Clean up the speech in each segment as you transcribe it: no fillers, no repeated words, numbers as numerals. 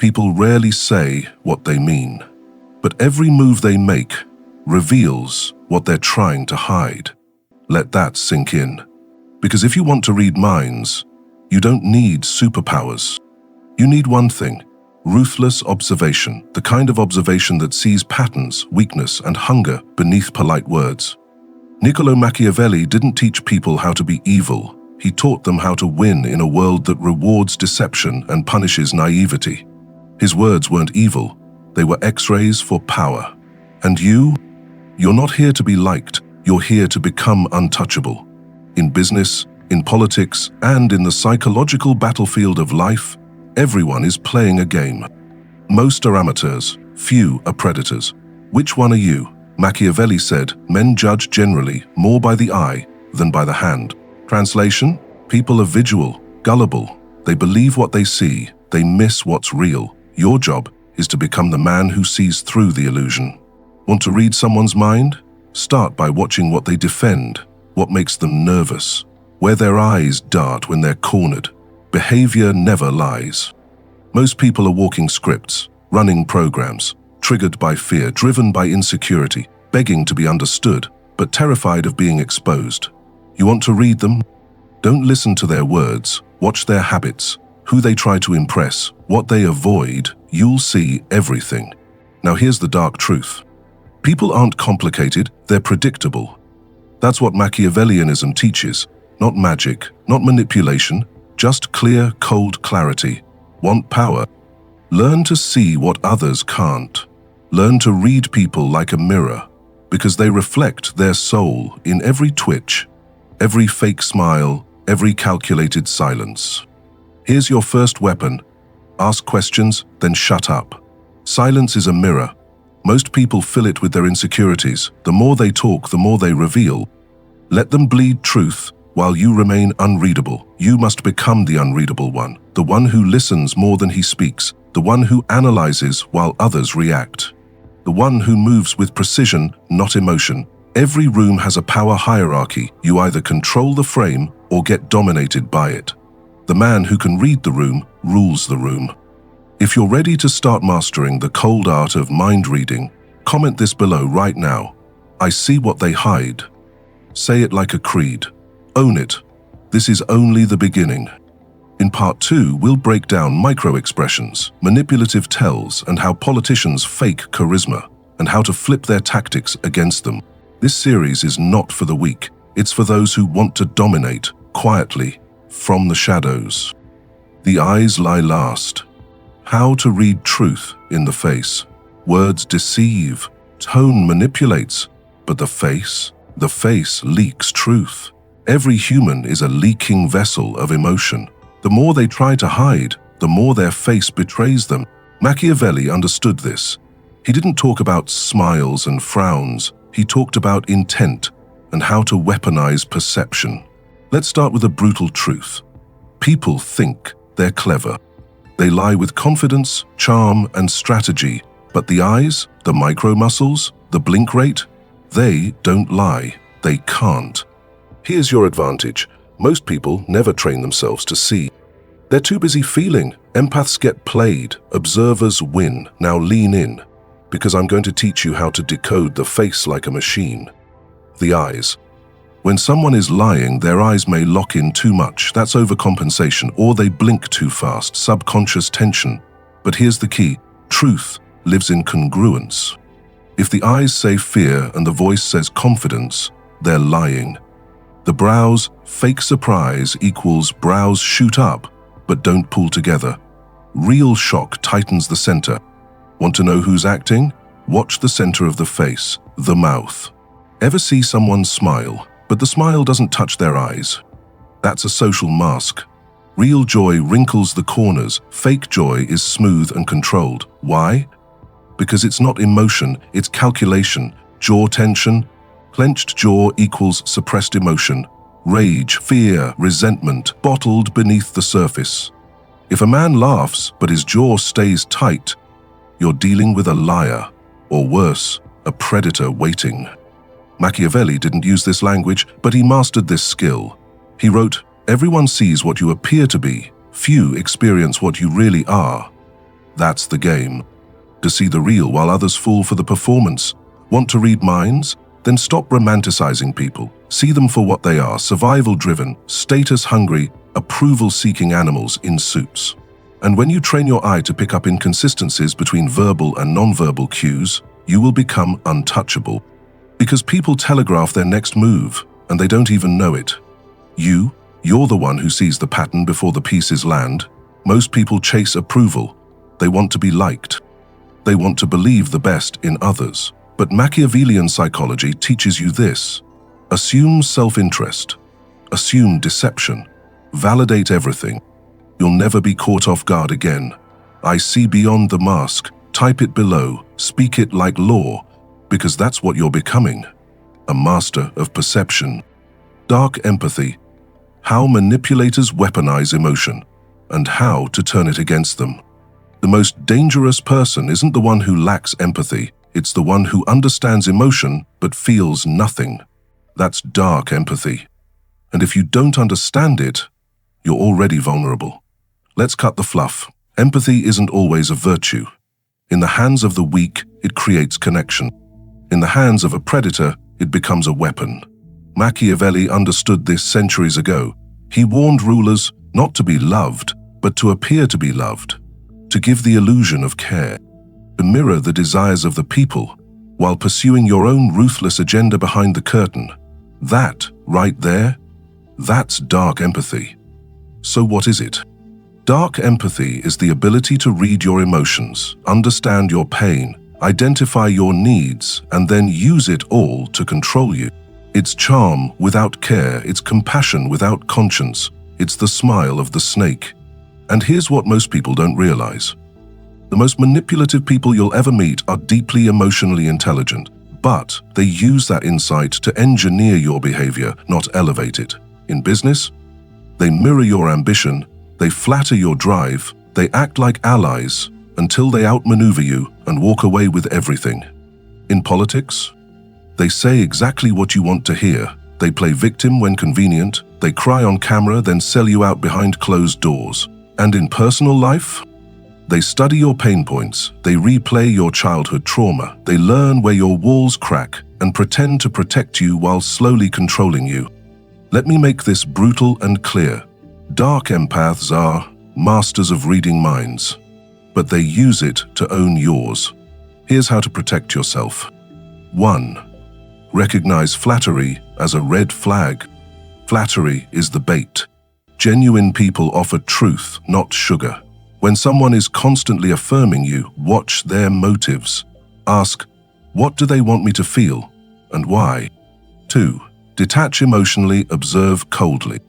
People rarely say what they mean, but every move they make reveals what they're trying to hide. Let that sink in. Because if you want to read minds, you don't need superpowers. You need one thing: ruthless observation, the kind of observation that sees patterns, weakness, and hunger beneath polite words. Niccolo Machiavelli didn't teach people how to be evil. He taught them how to win in a world that rewards deception and punishes naivety. His words weren't evil. They were X-rays for power. And you're not here to be liked. You're here to become untouchable. In business, in politics, and in the psychological battlefield of life, everyone is playing a game. Most are amateurs, few are predators. Which one are you? Machiavelli said, men judge generally more by the eye than by the hand. Translation: people are visual, gullible. They believe what they see, they miss what's real. Your job is to become the man who sees through the illusion. Want to read someone's mind? Start by watching what they defend, what makes them nervous, where their eyes dart when they're cornered. Behavior never lies. Most people are walking scripts, running programs, triggered by fear, driven by insecurity, begging to be understood, but terrified of being exposed. You want to read them? Don't listen to their words, watch their habits, who they try to impress, what they avoid. You'll see everything. Now here's the dark truth. People aren't complicated, they're predictable. That's what Machiavellianism teaches. Not magic, not manipulation, just clear, cold clarity. Want power? Learn to see what others can't. Learn to read people like a mirror, because they reflect their soul in every twitch, every fake smile, every calculated silence. Here's your first weapon. Ask questions, then shut up. Silence is a mirror. Most people fill it with their insecurities. The more they talk, the more they reveal. Let them bleed truth while you remain unreadable. You must become the unreadable one, the one who listens more than he speaks, the one who analyzes while others react, the one who moves with precision, not emotion. Every room has a power hierarchy. You either control the frame or get dominated by it. The man who can read the room rules the room. If you're ready to start mastering the cold art of mind reading, comment this below right now. I see what they hide. Say it like a creed. Own it. This is only the beginning. In part 2, we'll break down microexpressions, manipulative tells, and how politicians fake charisma, and how to flip their tactics against them. This series is not for the weak. It's for those who want to dominate, quietly, from the shadows. The eyes lie last. How to read truth in the face. Words deceive, tone manipulates, but the face leaks truth. Every human is a leaking vessel of emotion. The more they try to hide, the more their face betrays them. Machiavelli understood this. He didn't talk about smiles and frowns. He talked about intent and how to weaponize perception. Let's start with a brutal truth. People think they're clever. They lie with confidence, charm, and strategy. But the eyes, the micro muscles, the blink rate, they don't lie. They can't. Here's your advantage. Most people never train themselves to see. They're too busy feeling. Empaths get played. Observers win. Now lean in, because I'm going to teach you how to decode the face like a machine. The eyes. When someone is lying, their eyes may lock in too much. That's overcompensation, or they blink too fast, subconscious tension. But here's the key. Truth lives in congruence. If the eyes say fear and the voice says confidence, they're lying. The brows, fake surprise equals brows shoot up, but don't pull together. Real shock tightens the center. Want to know who's acting? Watch the center of the face, the mouth. Ever see someone smile, but the smile doesn't touch their eyes? That's a social mask. Real joy wrinkles the corners. Fake joy is smooth and controlled. Why? Because it's not emotion, it's calculation. Jaw tension. Clenched jaw equals suppressed emotion. Rage, fear, resentment, bottled beneath the surface. If a man laughs, but his jaw stays tight, you're dealing with a liar, or worse, a predator waiting. Machiavelli didn't use this language, but he mastered this skill. He wrote, "Everyone sees what you appear to be. Few experience what you really are." That's the game. To see the real while others fall for the performance. Want to read minds? Then stop romanticizing people. See them for what they are: survival-driven, status-hungry, approval-seeking animals in suits. And when you train your eye to pick up inconsistencies between verbal and nonverbal cues, you will become untouchable. Because people telegraph their next move, and they don't even know it. You're the one who sees the pattern before the pieces land. Most people chase approval. They want to be liked. They want to believe the best in others. But Machiavellian psychology teaches you this: assume self-interest, assume deception, validate everything. You'll never be caught off guard again. I see beyond the mask, type it below, speak it like law, because that's what you're becoming, a master of perception. Dark empathy, how manipulators weaponize emotion, and how to turn it against them. The most dangerous person isn't the one who lacks empathy, it's the one who understands emotion but feels nothing. That's dark empathy. And if you don't understand it, you're already vulnerable. Let's cut the fluff. Empathy isn't always a virtue. In the hands of the weak, it creates connection. In the hands of a predator, it becomes a weapon. Machiavelli understood this centuries ago. He warned rulers not to be loved, but to appear to be loved, to give the illusion of care, to mirror the desires of the people, while pursuing your own ruthless agenda behind the curtain. That, right there, that's dark empathy. So what is it? Dark empathy is the ability to read your emotions, understand your pain, identify your needs, and then use it all to control you. It's charm without care, it's compassion without conscience, it's the smile of the snake. And here's what most people don't realize. The most manipulative people you'll ever meet are deeply emotionally intelligent, but they use that insight to engineer your behavior, not elevate it. In business, they mirror your ambition, they flatter your drive, they act like allies until they outmaneuver you and walk away with everything. In politics, they say exactly what you want to hear. They play victim when convenient, they cry on camera, then sell you out behind closed doors. And in personal life, they study your pain points, they replay your childhood trauma, they learn where your walls crack and pretend to protect you while slowly controlling you. Let me make this brutal and clear. Dark empaths are masters of reading minds, but they use it to own yours. Here's how to protect yourself. 1. Recognize flattery as a red flag. Flattery is the bait. Genuine people offer truth, not sugar. When someone is constantly affirming you, watch their motives. Ask, what do they want me to feel, and why? 2. Detach emotionally, observe coldly.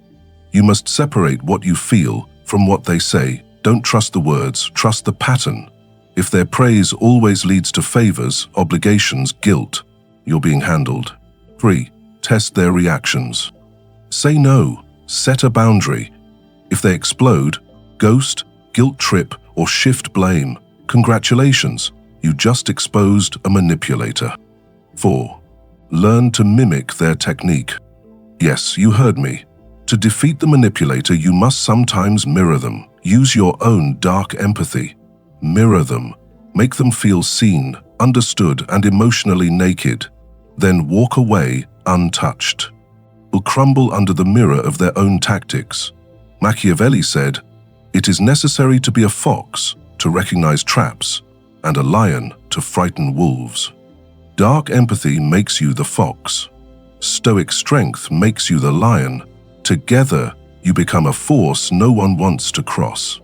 You must separate what you feel from what they say. Don't trust the words, trust the pattern. If their praise always leads to favors, obligations, guilt, you're being handled. 3. Test their reactions. Say no, set a boundary. If they explode, ghost, guilt trip, or shift blame, congratulations, you just exposed a manipulator. 4. Learn to mimic their technique. Yes, you heard me. To defeat the manipulator, you must sometimes mirror them. Use your own dark empathy. Mirror them. Make them feel seen, understood, and emotionally naked. Then walk away untouched. Will crumble under the mirror of their own tactics. Machiavelli said, "It is necessary to be a fox to recognize traps, and a lion to frighten wolves." Dark empathy makes you the fox. Stoic strength makes you the lion. Together, you become a force no one wants to cross.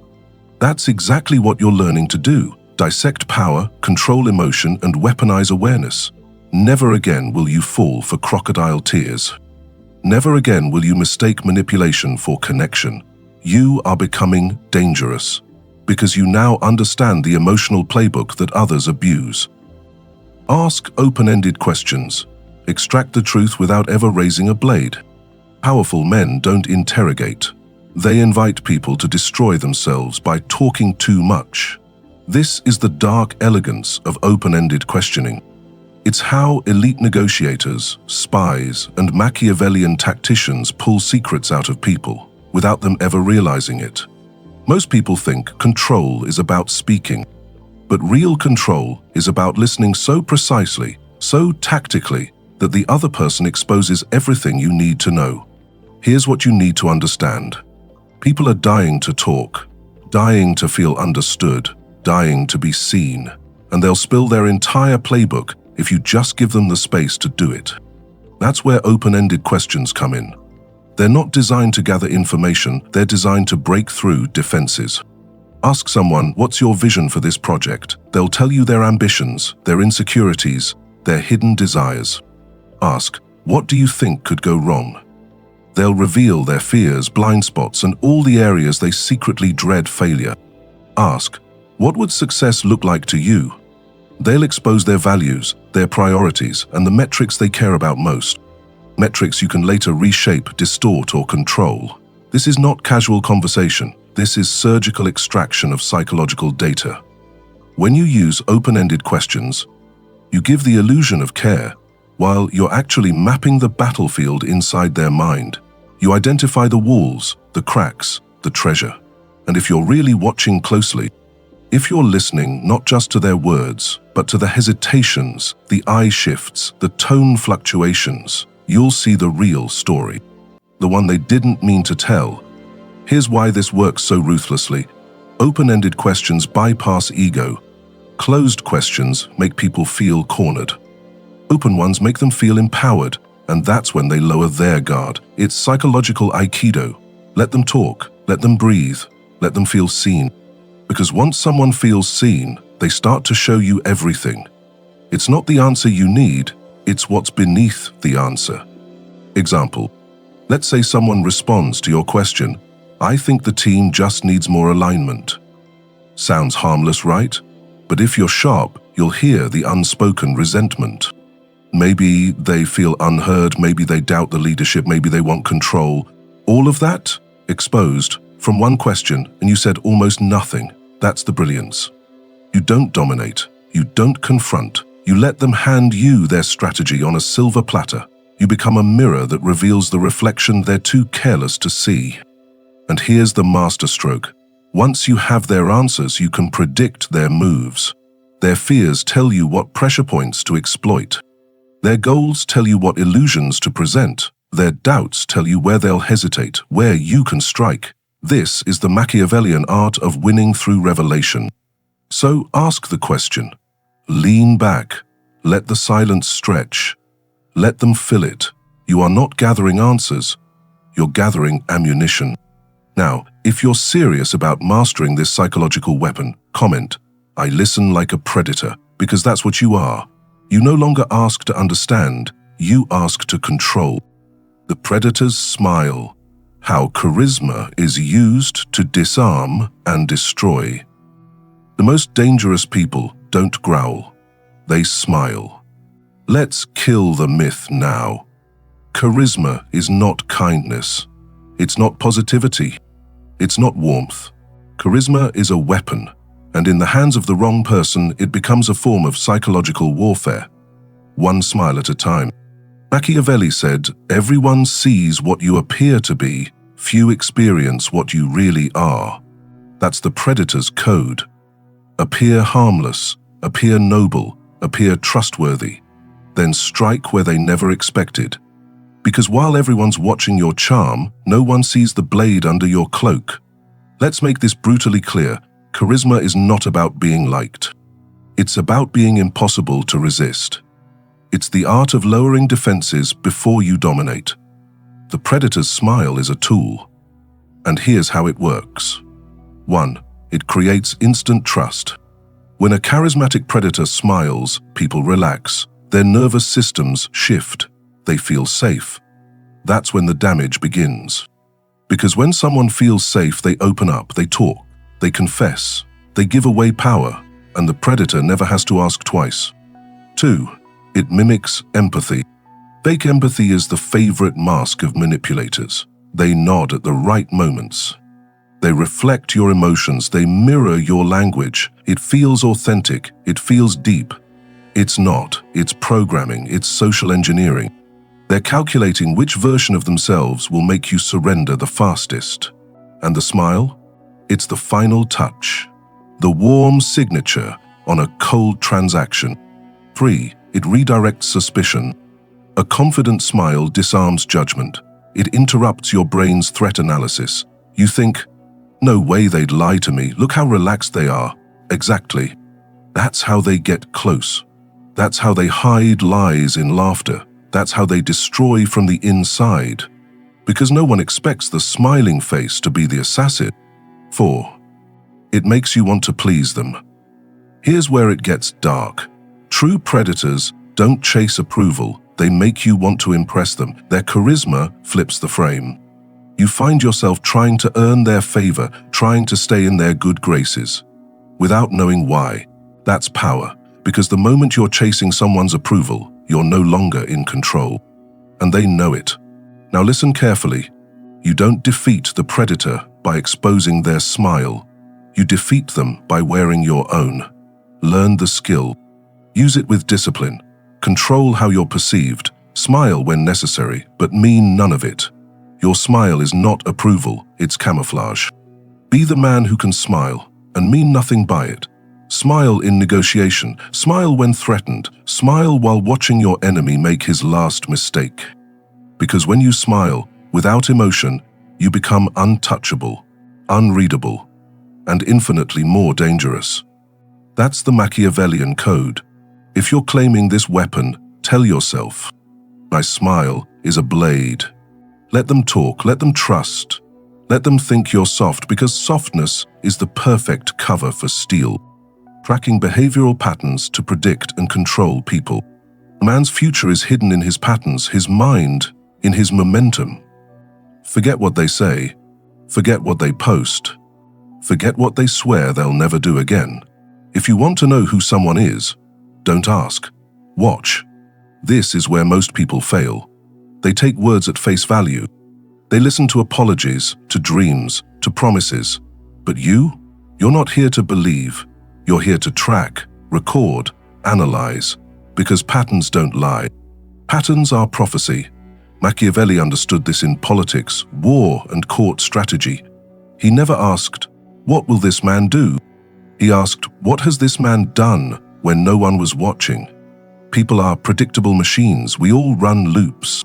That's exactly what you're learning to do. Dissect power, control emotion, and weaponize awareness. Never again will you fall for crocodile tears. Never again will you mistake manipulation for connection. You are becoming dangerous because you now understand the emotional playbook that others abuse. Ask open-ended questions. Extract the truth without ever raising a blade. Powerful men don't interrogate. They invite people to destroy themselves by talking too much. This is the dark elegance of open-ended questioning. It's how elite negotiators, spies, and Machiavellian tacticians pull secrets out of people without them ever realizing it. Most people think control is about speaking. But real control is about listening so precisely, so tactically, that the other person exposes everything you need to know. Here's what you need to understand. People are dying to talk, dying to feel understood, dying to be seen, and they'll spill their entire playbook if you just give them the space to do it. That's where open-ended questions come in. They're not designed to gather information, they're designed to break through defenses. Ask someone, what's your vision for this project? They'll tell you their ambitions, their insecurities, their hidden desires. Ask, what do you think could go wrong? They'll reveal their fears, blind spots, and all the areas they secretly dread failure. Ask, what would success look like to you? They'll expose their values, their priorities, and the metrics they care about most. Metrics you can later reshape, distort, or control. This is not casual conversation. This is surgical extraction of psychological data. When you use open-ended questions, you give the illusion of care, while you're actually mapping the battlefield inside their mind. You identify the walls, the cracks, the treasure. And if you're really watching closely, if you're listening not just to their words, but to the hesitations, the eye shifts, the tone fluctuations, you'll see the real story. The one they didn't mean to tell. Here's why this works so ruthlessly. Open-ended questions bypass ego. Closed questions make people feel cornered. Open ones make them feel empowered, and that's when they lower their guard. It's psychological aikido. Let them talk, let them breathe, let them feel seen. Because once someone feels seen, they start to show you everything. It's not the answer you need, it's what's beneath the answer. Example, let's say someone responds to your question, I think the team just needs more alignment. Sounds harmless, right? But if you're sharp, you'll hear the unspoken resentment. Maybe they feel unheard, maybe they doubt the leadership, maybe they want control. All of that exposed from one question, and you said almost nothing. That's the brilliance. You don't dominate, you don't confront, you let them hand you their strategy on a silver platter. You become a mirror that reveals the reflection they're too careless to see. And here's the masterstroke. Once you have their answers, you can predict their moves. Their fears tell you what pressure points to exploit. Their goals tell you what illusions to present. Their doubts tell you where they'll hesitate, where you can strike. This is the Machiavellian art of winning through revelation. So ask the question. Lean back. Let the silence stretch. Let them fill it. You are not gathering answers. You're gathering ammunition. Now, if you're serious about mastering this psychological weapon, comment, I listen like a predator, because that's what you are. You no longer ask to understand, you ask to control. The predator's smile. How charisma is used to disarm and destroy. The most dangerous people don't growl. They smile. Let's kill the myth now. Charisma is not kindness. It's not positivity. It's not warmth. Charisma is a weapon, and in the hands of the wrong person, it becomes a form of psychological warfare. One smile at a time. Machiavelli said, everyone sees what you appear to be, few experience what you really are. That's the predator's code. Appear harmless, appear noble, appear trustworthy, then strike where they never expected. Because while everyone's watching your charm, no one sees the blade under your cloak. Let's make this brutally clear. Charisma is not about being liked. It's about being impossible to resist. It's the art of lowering defenses before you dominate. The predator's smile is a tool. And here's how it works. 1. It creates instant trust. When a charismatic predator smiles, people relax. Their nervous systems shift. They feel safe. That's when the damage begins. Because when someone feels safe, they open up, they talk, they confess, they give away power, and the predator never has to ask twice. 2. It mimics empathy. Fake empathy is the favorite mask of manipulators. They nod at the right moments. They reflect your emotions, they mirror your language. It feels authentic, it feels deep. It's not, it's programming, it's social engineering. They're calculating which version of themselves will make you surrender the fastest. And the smile? It's the final touch. The warm signature, on a cold transaction. 3. It redirects suspicion. A confident smile disarms judgment. It interrupts your brain's threat analysis. You think, "No way they'd lie to me. Look how relaxed they are." Exactly. That's how they get close. That's how they hide lies in laughter. That's how they destroy from the inside. Because no one expects the smiling face to be the assassin. 4. It makes you want to please them. Here's where it gets dark. True predators don't chase approval. They make you want to impress them. Their charisma flips the frame. You find yourself trying to earn their favor, trying to stay in their good graces, without knowing why. That's power, because the moment you're chasing someone's approval, you're no longer in control. And they know it. Now listen carefully. You don't defeat the predator by exposing their smile. You defeat them by wearing your own. Learn the skill. Use it with discipline. Control how you're perceived. Smile when necessary, but mean none of it. Your smile is not approval, it's camouflage. Be the man who can smile and mean nothing by it. Smile in negotiation. Smile when threatened. Smile while watching your enemy make his last mistake. Because when you smile without emotion, you become untouchable, unreadable, and infinitely more dangerous. That's the Machiavellian code. If you're claiming this weapon, tell yourself, "My smile is a blade." Let them talk, let them trust. Let them think you're soft, because softness is the perfect cover for steel. Tracking behavioral patterns to predict and control people. A man's future is hidden in his patterns, his mind, in his momentum. Forget what they say. Forget what they post. Forget what they swear they'll never do again. If you want to know who someone is, don't ask. Watch. This is where most people fail. They take words at face value. They listen to apologies, to dreams, to promises. But you're not here to believe. You're here to track, record, analyze, because patterns don't lie. Patterns are prophecy. Machiavelli understood this in politics, war, and court strategy. He never asked, "What will this man do?" He asked, "What has this man done when no one was watching?" People are predictable machines. We all run loops.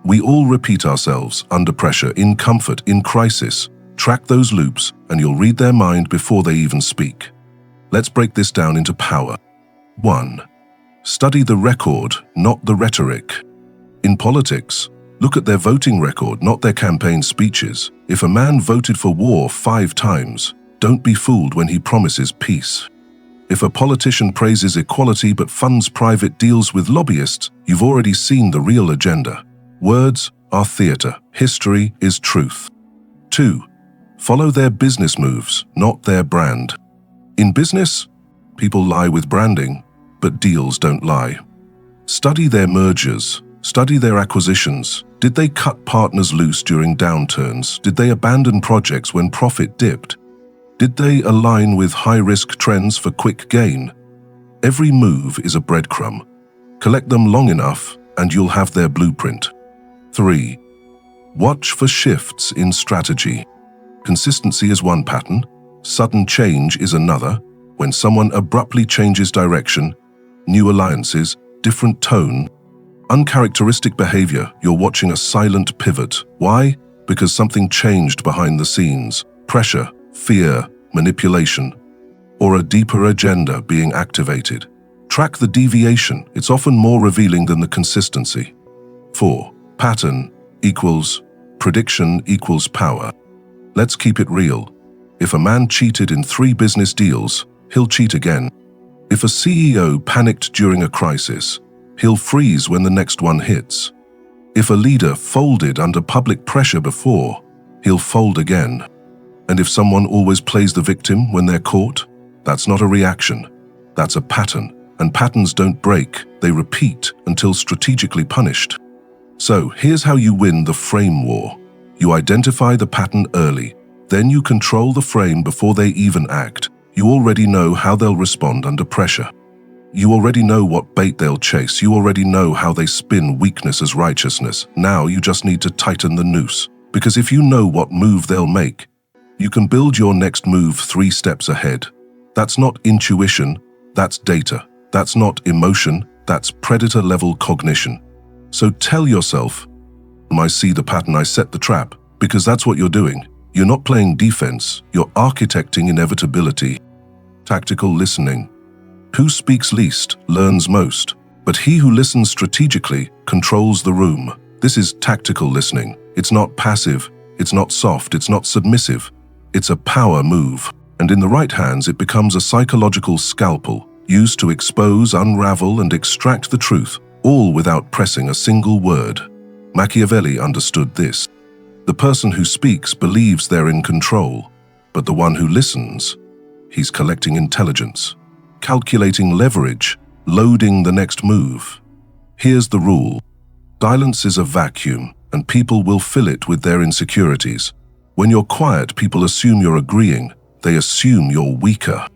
We all repeat ourselves under pressure, in comfort, in crisis. Track those loops, and you'll read their mind before they even speak. Let's break this down into power. 1. Study the record, not the rhetoric. In politics, look at their voting record, not their campaign speeches. If a man voted for war 5 times, don't be fooled when he promises peace. If a politician praises equality but funds private deals with lobbyists, you've already seen the real agenda. Words are theater. History is truth. 2. Follow their business moves, not their brand. In business, people lie with branding, but deals don't lie. Study their mergers. Study their acquisitions. Did they cut partners loose during downturns? Did they abandon projects when profit dipped? Did they align with high-risk trends for quick gain? Every move is a breadcrumb. Collect them long enough, and you'll have their blueprint. 3. Watch for shifts in strategy. Consistency is one pattern. Sudden change is another. When someone abruptly changes direction, new alliances, different tone, uncharacteristic behavior, you're watching a silent pivot. Why? Because something changed behind the scenes. Pressure, fear, manipulation, or a deeper agenda being activated. Track the deviation. It's often more revealing than the consistency. 4. Pattern equals prediction equals power. Let's keep it real. If a man cheated in 3 business deals, he'll cheat again. If a CEO panicked during a crisis, he'll freeze when the next one hits. If a leader folded under public pressure before, he'll fold again. And if someone always plays the victim when they're caught, that's not a reaction. That's a pattern. And patterns don't break, they repeat until strategically punished. So here's how you win the frame war. You identify the pattern early. Then you control the frame before they even act. You already know how they'll respond under pressure. You already know what bait they'll chase. You already know how they spin weakness as righteousness. Now you just need to tighten the noose. Because if you know what move they'll make, you can build your next move 3 steps ahead. That's not intuition, That's data. That's not emotion. That's predator-level cognition. So tell yourself, I see the pattern, I set the trap, because that's what you're doing. You're not playing defense, you're architecting inevitability. Tactical listening. Who speaks least learns most, but he who listens strategically controls the room. This is tactical listening. It's not passive, it's not soft, it's not submissive. It's a power move, and in the right hands it becomes a psychological scalpel, used to expose, unravel, and extract the truth, all without pressing a single word. Machiavelli understood this. The person who speaks believes they're in control, but the one who listens, he's collecting intelligence, calculating leverage, loading the next move. Here's the rule. Silence is a vacuum, and people will fill it with their insecurities. When you're quiet, people assume you're agreeing. They assume you're weaker.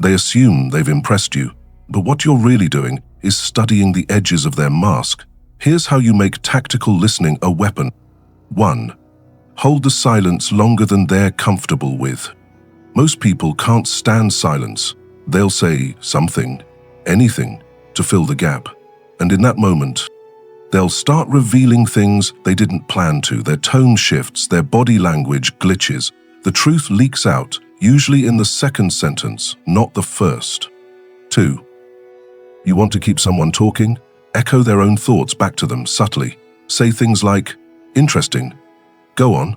They assume they've impressed you. But what you're really doing is studying the edges of their mask. Here's how you make tactical listening a weapon. 1. Hold the silence longer than they're comfortable with. Most people can't stand silence. They'll say something, anything, to fill the gap. And in that moment, they'll start revealing things they didn't plan to. Their tone shifts, their body language glitches. The truth leaks out, usually in the second sentence, not the first. 2. You want to keep someone talking? Echo their own thoughts back to them subtly. Say things like, interesting. Go on.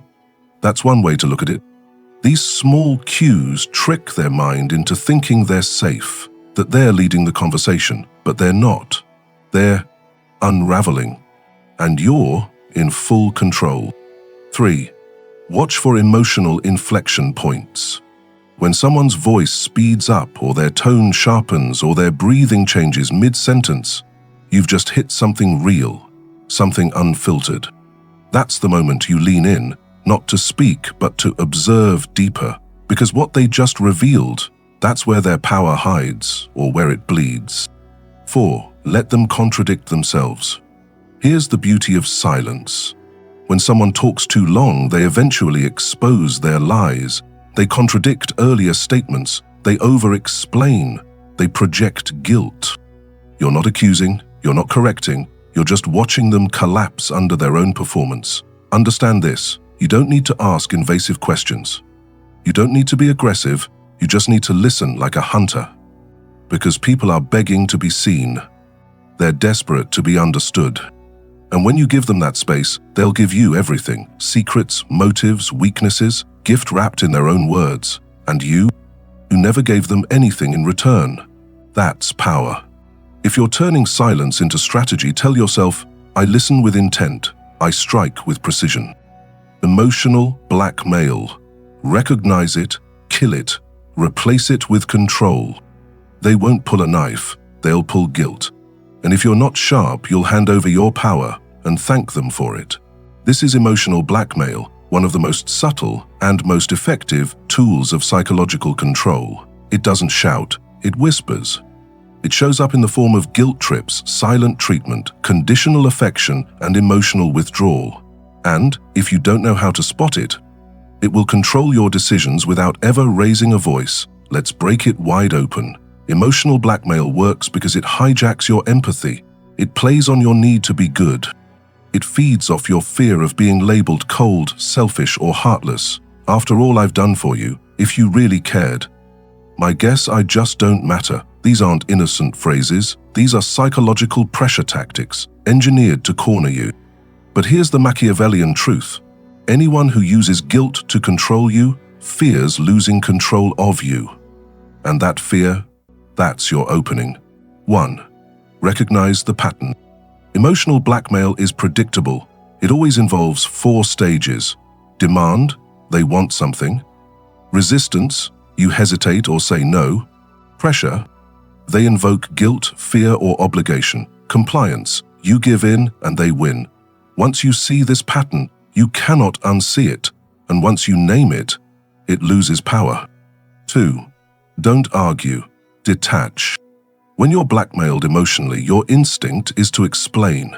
That's one way to look at it. These small cues trick their mind into thinking they're safe, that they're leading the conversation, but they're not. They're unraveling, and you're in full control. 3. Watch for emotional inflection points. When someone's voice speeds up, or their tone sharpens, or their breathing changes mid-sentence, you've just hit something real, something unfiltered. That's the moment you lean in, not to speak, but to observe deeper, because what they just revealed, that's where their power hides, or where it bleeds. 4. Let them contradict themselves. Here's the beauty of silence. When someone talks too long, they eventually expose their lies. They contradict earlier statements. They over-explain. They project guilt. You're not accusing. You're not correcting. You're just watching them collapse under their own performance. Understand this. You don't need to ask invasive questions. You don't need to be aggressive. You just need to listen like a hunter. Because people are begging to be seen. They're desperate to be understood. And when you give them that space, they'll give you everything. Secrets, motives, weaknesses, gift wrapped in their own words. And you never gave them anything in return. That's power. If you're turning silence into strategy, tell yourself, I listen with intent. I strike with precision. Emotional blackmail. Recognize it, kill it, replace it with control. They won't pull a knife, they'll pull guilt. And if you're not sharp, you'll hand over your power and thank them for it. This is emotional blackmail, one of the most subtle and most effective tools of psychological control. It doesn't shout, it whispers. It shows up in the form of guilt trips, silent treatment, conditional affection, and emotional withdrawal. And, if you don't know how to spot it, it will control your decisions without ever raising a voice. Let's break it wide open. Emotional blackmail works because it hijacks your empathy. It plays on your need to be good. It feeds off your fear of being labeled cold, selfish, or heartless. After all I've done for you, if you really cared. My guess I just don't matter. These aren't innocent phrases. These are psychological pressure tactics, engineered to corner you. But here's the Machiavellian truth. Anyone who uses guilt to control you fears losing control of you. And that fear, that's your opening. 1. Recognize the pattern. Emotional blackmail is predictable. It always involves 4 stages. Demand, they want something. Resistance, you hesitate or say no. Pressure, they invoke guilt, fear, or obligation. Compliance, you give in and they win. Once you see this pattern, you cannot unsee it. And once you name it, it loses power. 2. Don't argue. Detach. When you're blackmailed emotionally, your instinct is to explain.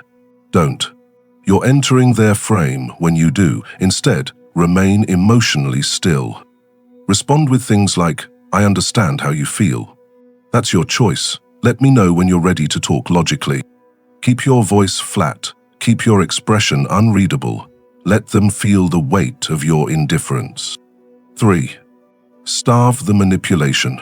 Don't. You're entering their frame when you do. Instead, remain emotionally still. Respond with things like, I understand how you feel. That's your choice. Let me know when you're ready to talk logically. Keep your voice flat. Keep your expression unreadable. Let them feel the weight of your indifference. 3. Starve the manipulation.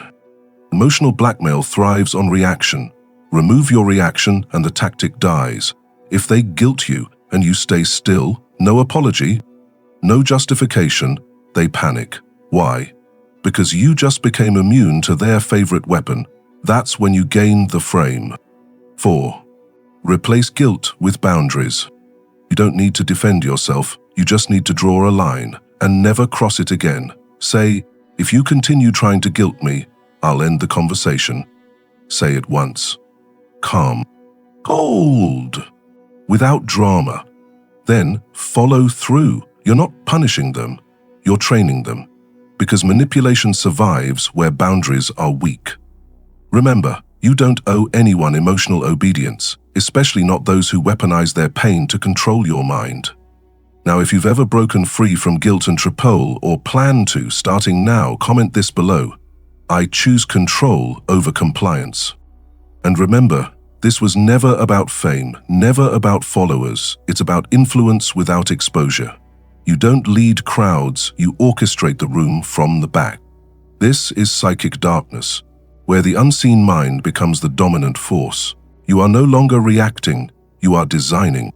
Emotional blackmail thrives on reaction. Remove your reaction and the tactic dies. If they guilt you and you stay still, no apology, no justification, they panic. Why? Because you just became immune to their favorite weapon. That's when you gain the frame. 4. Replace guilt with boundaries. You don't need to defend yourself, you just need to draw a line and never cross it again. Say, if you continue trying to guilt me, I'll end the conversation. Say it once. Calm. Cold. Without drama. Then follow through. You're not punishing them, you're training them. Because manipulation survives where boundaries are weak. Remember, you don't owe anyone emotional obedience, especially not those who weaponize their pain to control your mind. Now, if you've ever broken free from guilt and tripole or plan to starting now, comment this below. I choose control over compliance. And remember, this was never about fame, never about followers. It's about influence without exposure. You don't lead crowds, you orchestrate the room from the back. This is psychic darkness, where the unseen mind becomes the dominant force. You are no longer reacting, you are designing.